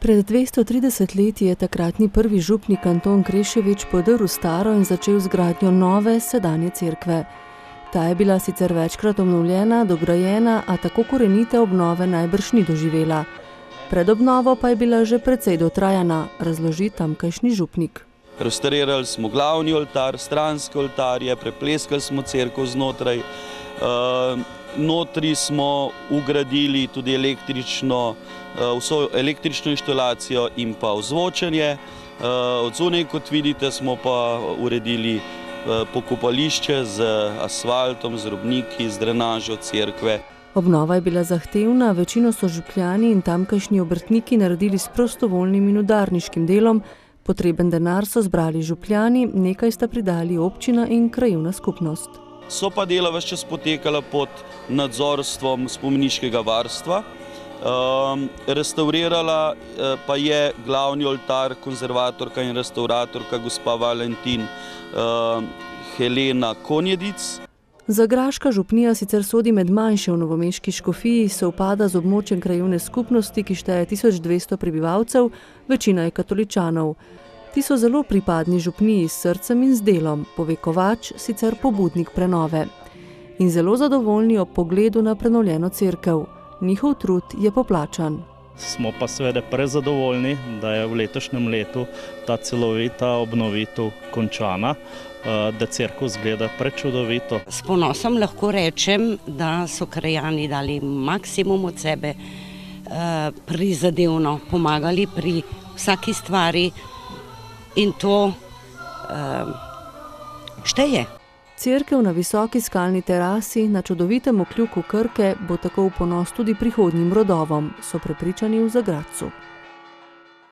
Pred 230 leti je takratni prvi župnik Anton Kreševič podrl staro in začel z gradnjo nove, sedanje cerkve. Ta je bila sicer večkrat obnovljena, dograjena, a tako korenite obnove najbrž ni doživela. Pred obnovo pa je bila že precej dotrajana, razloži tamkajšnji župnik. Restaurirali smo glavni oltar, stranske oltarje, prepleskali smo cerkev znotraj. Notri smo ugradili tudi vso električno inštalacijo in pa ozvočenje. Od zunaj, kot vidite, smo pa uredili pokopališče z asfaltom, z robniki, z drenažo cerkve. Obnova je bila zahtevna, večino so župljani in tamkajšnji obrtniki naredili s prostovoljnim in udarniškim delom. Potreben denar so zbrali župljani, nekaj sta pridali občina in krajevna skupnost. So pa dela ves čas potekala pod nadzorstvom spomeniškega varstva. Restaurirala pa je glavni oltar konzervatorka in restauratorka gospa Valentin Helena Konjedic. Zagraška župnija sicer sodi med manjše v novomeški škofiji, sovpada z območjem krajevne skupnosti, ki šteje 1200 prebivalcev, večina je katoličanov. Ti so zelo pripadni župniji s srcem in z delom, pove Kovač, sicer pobudnik prenove. In zelo zadovoljni ob pogledu na prenovljeno cerkev. Njihov trud je poplačan. Smo pa seveda prezadovoljni, da je v letošnjem letu ta celovita obnovitev končana, da cerkev izgleda prečudovito. S ponosom lahko rečem, da so krajani dali maksimum od sebe, prizadevno pomagali pri vsaki stvari in to šteje. Cerkev na visoki skalni terasi na čudovitem okljuku Krke bo tako v ponos tudi prihodnjim rodovom, so prepričani v Zagradcu.